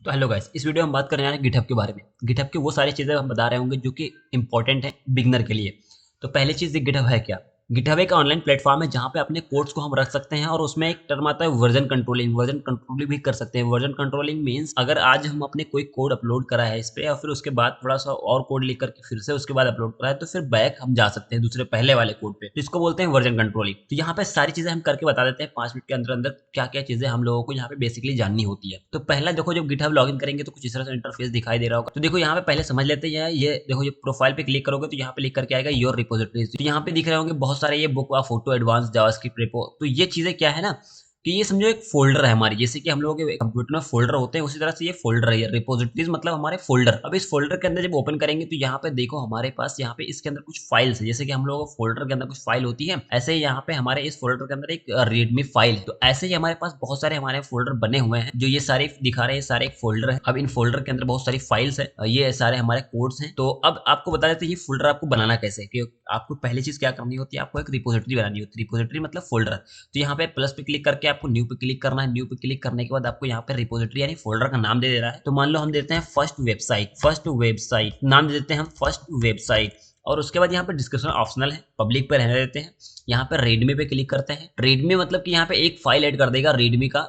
तो hello guys, इस video में हम बात करने जा रहे हैं गिटहब के बारे में। गिटहब की वो सारी चीज़ें हम बता रहे होंगे जो कि इंपॉर्टेंट है बिगनर के लिए। तो पहली चीज़, गिटहब है क्या? गिटहब एक ऑनलाइन प्लेटफॉर्म है जहाँ पे अपने कोड्स को हम रख सकते हैं और उसमें एक टर्म आता है वर्जन कंट्रोलिंग। वर्जन कंट्रोलिंग भी कर सकते हैं। वर्जन कंट्रोलिंग मीन्स अगर आज हम अपने कोई कोड अपलोड करा है इस पे और फिर उसके बाद थोड़ा सा और कोड लिख करके फिर से उसके बाद अपलोड करा है तो फिर बैक हम जा सकते हैं दूसरे पहले वाले कोड पे, तो इसको बोलते हैं वर्जन कंट्रोलिंग। तो यहाँ पे सारी चीजें हम करके बता देते हैं 5 मिनट के अंदर अंदर क्या क्या चीजें हम लोगों को यहाँ पे बेसिकली जाननी होती है। तो पहला देखो, जब गिटहब लॉगिन करेंगे तो कुछ इस तरह से इंटरफेस दिखाई दे रहा होगा। तो देखो यहाँ पे पहले समझ लेते हैं, ये देखो ये प्रोफाइल पे क्लिक करोगे तो यहाँ पे लिख करके आएगा योर रिपोजिटरीज। तो यहाँ पे दिख रहे होंगे बहुत सारे ये book photo advance JavaScript repo. तो ये चीजें क्या है ना कि ये समझो एक फोल्डर है हमारी, जैसे कि हम लोगों के कंप्यूटर में फोल्डर होते हैं उसी तरह से ये फोल्डर है। ये रिपोजिटरीज मतलब हमारे फोल्डर। अब इस फोल्डर के अंदर जब ओपन करेंगे तो यहाँ पे देखो हमारे पास यहाँ पे इसके अंदर कुछ फाइल्स है। जैसे कि हम लोगों को फोल्डर के अंदर कुछ फाइल होती है, ऐसे ही यहाँ पे हमारे इस फोल्डर के अंदर एक रीडमी फाइल है। तो ऐसे ही हमारे पास बहुत सारे हमारे फोल्डर बने हुए हैं जो ये सारे दिखा रहे हैं, सारे एक फोल्डर है। अब इन फोल्डर के अंदर बहुत सारी फाइल्स है, ये सारे हमारे कोड्स हैं। तो अब आपको बता देते हैं ये फोल्डर आपको बनाना कैसे है। कि आपको पहली चीज क्या करनी होती है, आपको एक रिपोजिटरी बनानी होती है। रिपोजिटरी मतलब फोल्डर। तो यहाँ पे प्लस पे क्लिक करके आपको न्यू पे क्लिक करना है। न्यू पे क्लिक करने के बाद आपको यहाँ पे रिपोजिटरी यानी फोल्डर का नाम दे दे रहा है। तो मान लो हम देते हैं फर्स्ट वेबसाइट। फर्स्ट वेबसाइट नाम दे देते हैं हम फर्स्ट वेबसाइट। और उसके बाद यहाँ पे डिस्क्रिप्शन ऑप्शनल है, पब्लिक पे रहने देते हैं। यहाँ पे रेडमी पे क्लिक करते हैं। रेडमी मतलब कि यहाँ पे एक फाइल ऐड कर देगा रेडमी का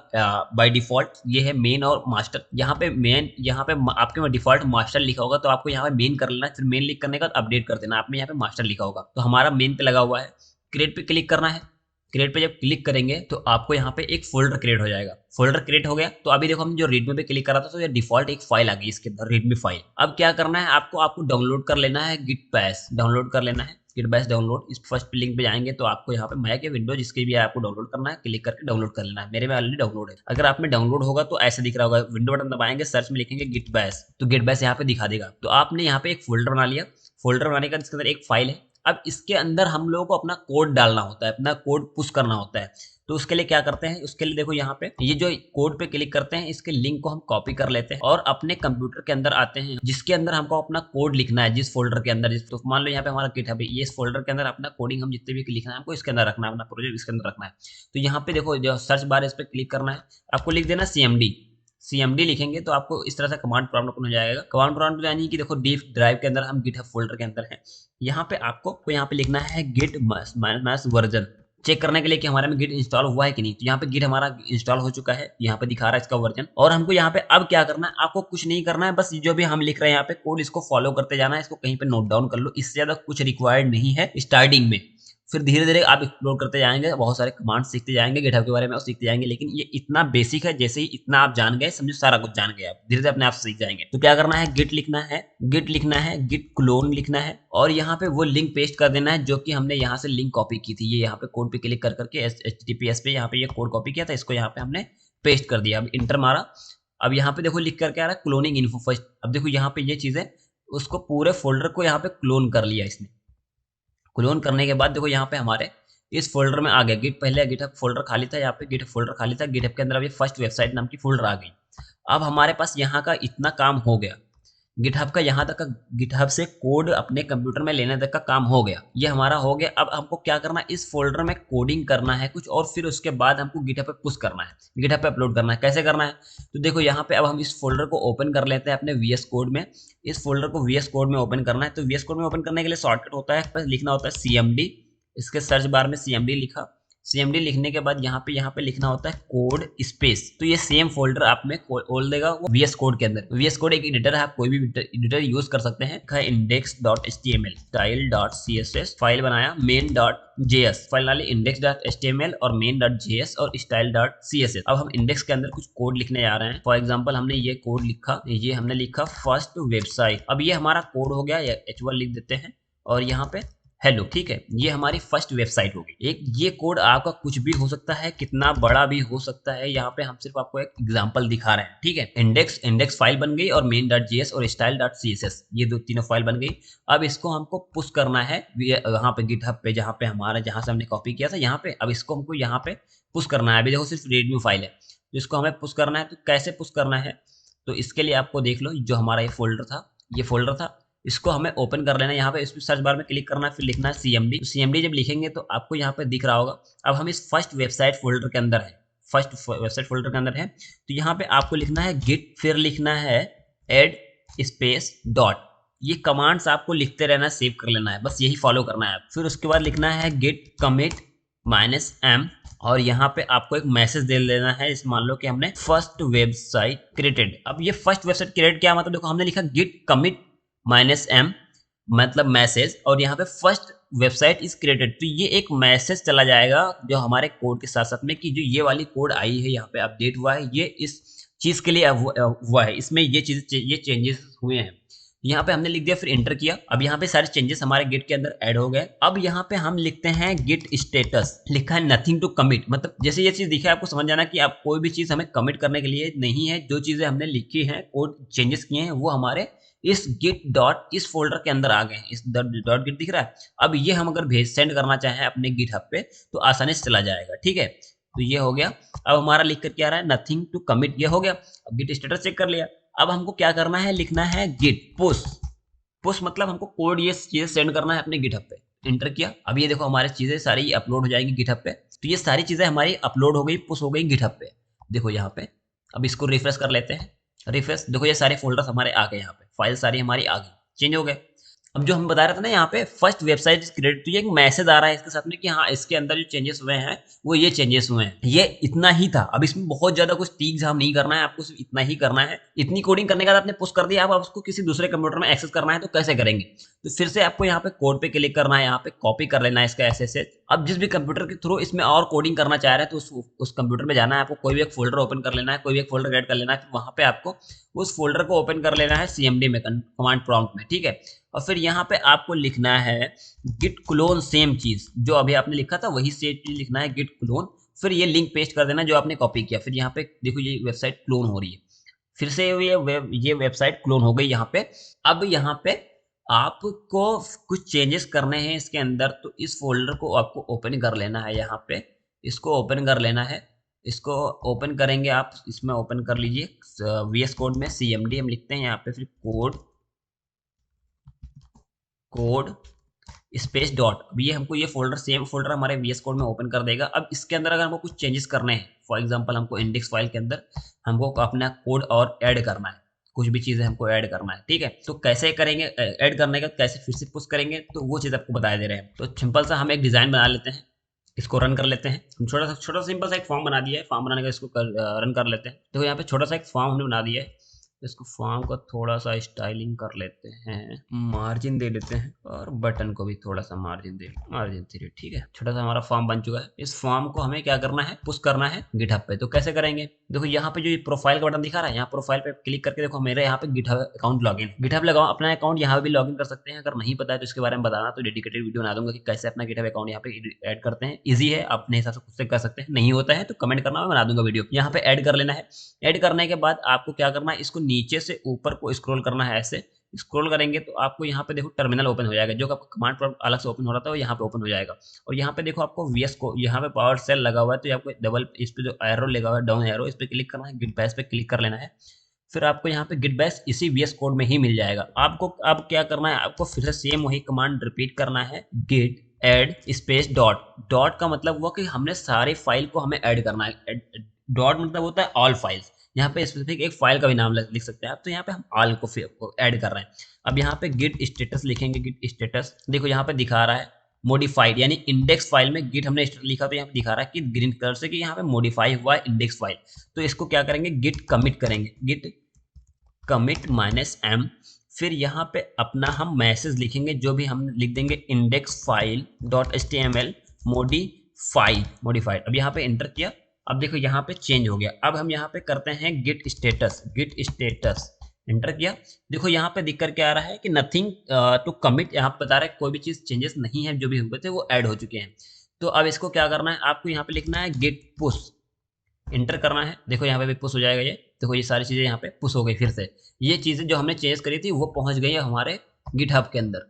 बाय डिफॉल्ट। ये है मेन और मास्टर। यहाँ पे मेन, यहाँ पे आपके डिफॉल्ट मास्टर लिखा होगा तो आपको यहाँ पे मेन कर लेना है। फिर मेन लिख करने का अपडेट कर देना, आपने यहाँ पे मास्टर लिखा होगा तो हमारा मेन पे लगा हुआ है। क्रिएट पे क्लिक करना है। क्रिएट पे जब क्लिक करेंगे तो आपको यहाँ पे एक फोल्डर क्रिएट हो जाएगा। फोल्डर क्रिएट हो गया तो अभी देखो हम जो रेडमी पे क्लिक करा था तो ये डिफॉल्ट एक फाइल आ गई इसके अंदर, रेडमी फाइल। अब क्या करना है, आपको डाउनलोड कर लेना है गिट बैश। डाउनलोड कर लेना है गिट बैश डाउनलोड। इस फर्स्ट लिंक पे जाएंगे तो आपको यहाँ पे मैक या विंडो जिसके भी आपको डाउनलोड करना है क्लिक करके डाउनलोड कर लेना है। मेरे में ऑलरेडी डाउनलोड है। अगर आप में डाउनलोड होगा तो ऐसे दिख रहा होगा, विंडो बटन दबाएंगे, सर्च में लिखेंगे गिट बैश तो गिट बैश यहाँ पे दिखा देगा। तो आपने यहाँ पे एक फोल्डर बना लिया। फोल्डर बनाने का इसके अंदर एक फाइल है। अब इसके अंदर हम लोगों को अपना कोड डालना होता है, अपना कोड पुश करना होता है। तो उसके लिए क्या करते हैं, उसके लिए देखो यहाँ पे ये जो कोड पे क्लिक करते हैं इसके लिंक को हम कॉपी कर लेते हैं और अपने कंप्यूटर के अंदर आते हैं जिसके अंदर हमको अपना कोड लिखना है, जिस फोल्डर के अंदर। तो मान लो यहाँ पे हमारा गिटहब है, ये इस फोल्डर के अंदर अपना कोडिंग हम जितने भी लिखना है हमको इसके अंदर रखना है, अपना प्रोजेक्ट इसके अंदर रखना है। तो यहाँ पे देखो जो सर्च बार है इस पर क्लिक करना है, आपको लिख देना CMD। CMD लिखेंगे तो आपको इस तरह से कमांड प्रॉम्प्ट ओपन हो जाएगा। कमांड प्रॉम्प्ट यानी कि देखो डी ड्राइव के अंदर हम गिटहब फोल्डर के अंदर है। यहाँ पे आपको यहाँ पे लिखना है गिट मैस वर्जन, चेक करने के लिए कि हमारे में गिट इंस्टॉल हुआ है कि नहीं। तो यहाँ पे गिट हमारा इंस्टॉल हो चुका है, यहाँ पे दिखा रहा है इसका वर्जन। और हमको यहाँ पे अब क्या करना है, आपको कुछ नहीं करना है, बस जो भी हम लिख रहे हैं यहाँ पे कोड इसको फॉलो करते जाना है। इसको कहीं पे नोट डाउन कर लो, इससे ज्यादा कुछ रिक्वायर्ड नहीं है स्टार्टिंग में। फिर धीरे धीरे आप एक्सप्लोर करते जाएंगे, बहुत सारे कमांड सीखते जाएंगे गिटहब के बारे में और सीखते जाएंगे। लेकिन ये इतना बेसिक है, जैसे ही इतना आप जान गए समझो सारा कुछ जान गए आप, धीरे धीरे अपने आप सीख जाएंगे। तो क्या करना है, गिट लिखना है, गिट लिखना है, गिट क्लोन लिखना है और यहाँ पे वो लिंक पेस्ट कर देना है जो कि हमने यहाँ से लिंक कॉपी की थी। ये यहाँ पे कोड पे क्लिक कर करके HTTPS पे यहाँ पे ये कोड कॉपी किया था, इसको यहाँ पे हमने पेस्ट कर दिया। अब इंटर मारा। अब यहाँ पे देखो लिख करके आ रहा है क्लोनिंग इन्फो फर्स्ट। अब देखो यहाँ पे ये चीजें उसको पूरे फोल्डर को यहाँ पे क्लोन कर लिया इसने। क्लोन करने के बाद देखो यहाँ पे हमारे इस फोल्डर में आ गया गिट। पहले गिटहब फोल्डर खाली था, यहाँ पे गिटहब फोल्डर खाली था। गिटहब के अंदर अभी फर्स्ट वेबसाइट नाम की फोल्डर आ गई। अब हमारे पास यहाँ का इतना काम हो गया, गिटहब का यहाँ तक का, गिटहब से कोड अपने कंप्यूटर में लेने तक का काम हो गया, ये हमारा हो गया। अब हमको क्या करना है, इस फोल्डर में कोडिंग करना है कुछ और फिर उसके बाद हमको गिटहब पे पुश करना है, गिटहब पे अपलोड करना है। कैसे करना है, तो देखो यहाँ पे अब हम इस फोल्डर को ओपन कर लेते हैं अपने VS कोड में। इस फोल्डर को VS कोड में ओपन करना है। तो VS कोड में ओपन करने के लिए शॉर्टकट होता है, बस लिखना होता है CMD। इसके सर्च बार में CMD लिखा। CMD लिखने के बाद यहाँ पे लिखना होता है कोड स्पेस। तो ये सेम फोल्डर आप में खोल देगा वो VS कोड के अंदर। VS कोड एक एडिटर है, आप कोई भी एडिटर यूज कर सकते हैं। index.html style.css फाइल बनाया, main.js फाइल डाली, index.html और main.js और style.css। अब हम इंडेक्स के अंदर कुछ कोड लिखने जा रहे हैं। फॉर एग्जाम्पल हमने ये कोड लिखा, ये हमने लिखा फर्स्ट वेबसाइट। अब ये हमारा कोड हो गया, H1 लिख देते हैं और यहाँ पे हेलो, ठीक है, ये हमारी फर्स्ट वेबसाइट होगी। एक ये कोड आपका कुछ भी हो सकता है, कितना बड़ा भी हो सकता है। यहाँ पे हम सिर्फ आपको एक एग्जांपल दिखा रहे हैं, ठीक है। इंडेक्स फाइल बन गई और main.js और style.css ये दो तीनों फाइल बन गई। अब इसको हमको पुश करना है यहाँ पे गिटहब पे, जहाँ पे हमारा जहाँ से हमने कॉपी किया था यहाँ पे। अब इसको हमको यहाँ पे पुश करना है। अभी देखो सिर्फ रेडमी फाइल है तो इसको हमें पुश करना है। तो कैसे पुश करना है, तो इसके लिए आपको देख लो, जो हमारा ये फोल्डर था, इसको हमें ओपन कर लेना है। यहाँ पे इस सर्च बार में क्लिक करना है, फिर लिखना है CMD। तो CMD जब लिखेंगे तो आपको यहाँ पे दिख रहा होगा। अब हम इस फर्स्ट वेबसाइट फोल्डर के अंदर है, फर्स्ट वेबसाइट फोल्डर के अंदर है, तो यहाँ पे आपको लिखना है गिट, फिर लिखना है एड स्पेस डॉट। ये कमांड्स आपको लिखते रहना, सेव कर लेना है, बस यही फॉलो करना है। फिर उसके बाद लिखना है गिट कमिट -m, और यहाँ पे आपको एक मैसेज दे लेना है। इस मान लो कि हमने फर्स्ट वेबसाइट क्रिएटेड। अब ये फर्स्ट वेबसाइट क्रिएट क्या मतलब, देखो हमने लिखा गिट कमिट -m मतलब मैसेज, और यहाँ पे फर्स्ट वेबसाइट इज क्रिएटेड, तो ये एक मैसेज चला जाएगा जो हमारे कोड के साथ साथ में कि जो ये वाली कोड आई है यहाँ पे अपडेट हुआ है, ये इस चीज के लिए हुआ है, इसमें ये चेंजेस हुए हैं। यहाँ पे हमने लिख दिया, फिर इंटर किया। अब यहाँ पे सारे चेंजेस हमारे गिट के अंदर ऐड हो गए। अब यहाँ पे हम लिखते हैं गिट स्टेटस, लिखा है नथिंग टू कमिट, मतलब जैसे ये चीज दिखा है आपको समझ जाना कि आप कोई भी चीज हमें कमिट करने के लिए नहीं है, जो चीजें हमने लिखी हैं, कोड चेंजेस किए हैं, वो हमारे इस गिट डॉट इस फोल्डर के अंदर आ गए हैं। इस डॉट गिट दिख रहा है। अब ये हम अगर सेंड करना चाहें अपने गिटहब पे तो आसानी से चला जाएगा, ठीक है। तो ये हो गया। अब हमारा लिख कर क्या आ रहा है, नथिंग टू कमिट, ये हो गया। अब गिट स्टेटस चेक कर लिया। अब हमको क्या करना है, लिखना है गिट पुश। पुश मतलब हमको कोड ये चीजें सेंड करना है अपने गिटहब पे। इंटर किया। अब ये देखो हमारी चीजें सारी अपलोड हो जाएंगी गिटहब पे। तो ये सारी चीजें हमारी अपलोड हो गई, पुश हो गई गिटहब पे, देखो यहाँ पे। अब इसको रिफ्रेश कर लेते हैं। रिफ्रेश, देखो ये सारे फोल्डर्स हमारे आ गए, यहाँ पे फाइल सारी हमारी आ गई, चेंज हो गए। अब जो हम बता रहे थे ना यहाँ पे फर्स्ट वेबसाइट क्रिएट, तो ये एक मैसेज आ रहा है इसके साथ में कि हाँ इसके अंदर जो चेंजेस हुए हैं वो ये चेंजेस हुए हैं। ये इतना ही था। अब इसमें बहुत ज्यादा कुछ टीक झाम नहीं करना है, आपको सिर्फ इतना ही करना है। इतनी कोडिंग करने के बाद आपने पुश कर दिया। अब उसको किसी दूसरे कंप्यूटर में एक्सेस करना है तो कैसे करेंगे, तो फिर से आपको यहाँ पे कोड पे क्लिक करना है, यहाँ पे कॉपी कर लेना है इसका SSH। अब जिस भी कंप्यूटर के थ्रू इसमें और कोडिंग करना चाह रहे हैं तो उस कंप्यूटर में जाना है, आपको कोई भी एक फोल्डर ओपन कर लेना है, कोई भी एक फोल्डर क्रिएट कर लेना है, फिर वहां पे आपको उस फोल्डर को ओपन कर लेना है CMD में, कमांड प्रॉम्प्ट में, ठीक है। और फिर यहाँ पे आपको लिखना है गिट क्लोन, सेम चीज जो अभी आपने लिखा था वही सेम चीज लिखना है, गिट क्लोन। फिर ये लिंक पेस्ट कर देना जो आपने कॉपी किया। फिर यहाँ पे देखो ये वेबसाइट क्लोन हो रही है, फिर से ये वेबसाइट क्लोन हो गई यहाँ पे। अब यहाँ पे आपको कुछ चेंजेस करने हैं इसके अंदर, तो इस फोल्डर को आपको ओपन कर लेना है, यहाँ पे इसको ओपन कर लेना है। इसको ओपन करेंगे आप, इसमें ओपन कर लीजिए VS कोड में CMD हम लिखते हैं यहाँ पे, फिर कोड स्पेस डॉट। अब ये हमको ये फोल्डर, सेम फोल्डर हमारे VS कोड में ओपन कर देगा। अब इसके अंदर अगर हमको कुछ चेंजेस करने हैं, फॉर एग्जांपल हमको इंडेक्स फाइल के अंदर हमको अपना कोड और ऐड करना है, कुछ भी चीजें हमको ऐड करना है, ठीक है। तो कैसे करेंगे ऐड करने का, कैसे फिर से पुश करेंगे, तो वो चीज आपको बता दे रहे हैं। तो सिंपल सा हम एक डिजाइन बना लेते हैं, इसको रन कर लेते हैं। हम छोटा सा सिंपल सा एक फॉर्म बना दिया है। फॉर्म बनाने का इसको रन कर लेते हैं। देखो यहाँ पे छोटा सा एक फॉर्म हमने बना दिया है। इसको फॉर्म को थोड़ा सा स्टाइलिंग कर लेते हैं, मार्जिन दे लेते हैं, और बटन को भी थोड़ा सा मार्जिन 3, ठीक है। छोटा सा हमारा फॉर्म बन चुका है। इस फॉर्म को हमें क्या करना है, पुश करना है गिटहब पे। तो कैसे करेंगे, देखो यहाँ पे जो ये प्रोफाइल का बटन दिखा रहा है, यहाँ प्रोफाइल पे क्लिक करके देखो मेरे यहाँ पे गिटहब अकाउंट लॉगिन, गिटहब लगाओ अपना अकाउंट, यहाँ भी लॉगिन कर सकते हैं। अगर नहीं पता है तो इसके बारे में बताना, तो डेडिकेटेड वीडियो बना दूंगा कि कैसे अपना गिटहब अकाउंट यहाँ पे ऐड करते हैं। ईजी है, अपने हिसाब से खुद से कर सकते हैं। नहीं होता है तो कमेंट करना, मैं बना दूंगा वीडियो। यहाँ पे ऐड कर लेना है। ऐड करने के बाद आपको क्या करना है, इसको नीचे से ऊपर को स्क्रॉल करना है। ऐसे स्क्रॉल करेंगे तो आपको यहाँ पे देखो टर्मिनल ओपन हो जाएगा, जो आपका कमांड प्रॉम्प्ट अलग से ओपन हो रहा था वो यहाँ पे ओपन हो जाएगा। और यहाँ पे देखो आपको VS को यहाँ पे पावर सेल लगा हुआ है, तो आपको डबल इस पे जो एरो लगा हुआ है, डाउन एरो, इस पे क्लिक करना है, गिट बैश पे क्लिक कर लेना है। फिर आपको यहाँ पे गिट बैश इसी VS कोड में ही मिल जाएगा। आपको अब क्या करना है, आपको फिर से सेम वही कमांड रिपीट करना है, git add space dot. Dot का मतलब हुआ कि हमने सारे फाइल को हमें ऐड करना है। डॉट मतलब होता है ऑल फाइल्स। यहाँ पे स्पेसिफिक एक फाइल का भी नाम लिख सकते हैं आप, तो यहाँ पे हम ऑल को ऐड कर रहे हैं। अब यहाँ पे गिट स्टेटस लिखेंगे, गिट स्टेटस देखो यहाँ पे दिखा रहा है मॉडिफाइड, यानी इंडेक्स फाइल में गिट हमने लिखा तो यहाँ पे दिखा रहा है कि ग्रीन कलर से कि यहाँ पे मॉडिफाई हुआ है इंडेक्स फाइल। तो इसको क्या करेंगे, गिट कमिट करेंगे, गिट कमिट -m। फिर यहाँ पे अपना हम मैसेज लिखेंगे, जो भी हम लिख देंगे इंडेक्स फाइल .html मॉडिफाइड। अब यहाँ पे इंटर किया। अब देखो यहाँ पे चेंज हो गया। अब हम यहाँ पे करते हैं गिट स्टेटस, इंटर किया। देखो यहाँ पे दिख कर क्या आ रहा है कि नथिंग टू कमिट, यहाँ पे बता रहा है कोई भी चीज चेंजेस नहीं है, जो भी हुए थे वो ऐड हो चुके हैं। तो अब इसको क्या करना है, आपको यहाँ पे लिखना है गिट पुश, इंटर करना है। देखो यहाँ पे भी पुश हो जाएगा। ये देखो ये सारी चीजें यहाँ पे पुश हो गई। फिर से ये चीजें जो हमने चेंज करी थी वो पहुंच गई है हमारे गिटहब के अंदर,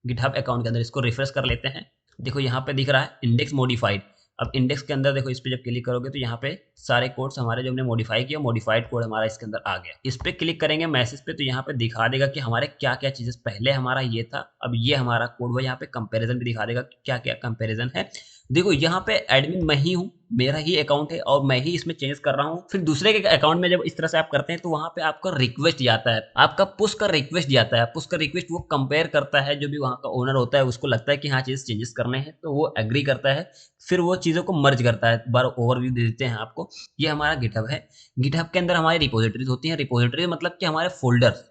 गिटहब अकाउंट के अंदर। इसको रिफ्रेश कर लेते हैं। देखो यहाँ पे दिख रहा है इंडेक्स मॉडिफाइड। अब इंडेक्स के अंदर देखो इस पे जब क्लिक करोगे तो यहाँ पे सारे कोड्स हमारे जो हमने मॉडिफाई किया, मॉडिफाइड कोड हमारा इसके अंदर आ गया। इस पे क्लिक करेंगे मैसेज पे, तो यहाँ पे दिखा देगा कि हमारे क्या क्या चीजें, पहले हमारा ये था अब ये हमारा कोड हुआ। यहाँ पे कंपैरिजन भी दिखा देगा कि क्या क्या कंपैरिजन है। देखो यहाँ पे एडमिन मैं ही हूँ, मेरा ही अकाउंट है और मैं ही इसमें चेंज कर रहा हूँ। फिर दूसरे के अकाउंट में जब इस तरह से आप करते हैं तो वहाँ पे आपका रिक्वेस्ट जाता है, आपका पुश का रिक्वेस्ट जाता है। पुश का रिक्वेस्ट वो कंपेयर करता है, जो भी वहाँ का ओनर होता है उसको लगता है कि हाँ चीज़ चेंजेस करने हैं तो वो एग्री करता है। फिर वो चीज़ों को मर्ज करता है। बार ओवरव्यू दे देते हैं आपको। ये हमारा गिटहब है। गिटहब के अंदर हमारी रिपोजिटरीज होती हैं। रिपोजिटरी मतलब कि हमारे फोल्डर्स,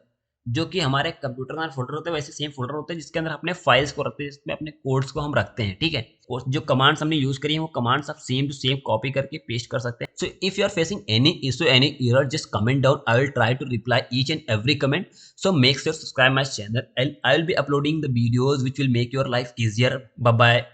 जो कि हमारे कंप्यूटर में फोल्डर होते हैं वैसे सेम फोल्डर होते हैं जिसके अंदर अपने फाइल्स को रखते हैं, जिसमें अपने कोड्स को हम रखते हैं, ठीक है। और जो कमांड्स हमने यूज करी है वो कमांड्स आप सेम टू सेम कॉपी करके पेस्ट कर सकते हैं। So if you are facing any issue, any error, just comment down, I will try to reply each and every comment. So make sure subscribe my channel, I will be uploading the videos which will make your life easier. Bye bye.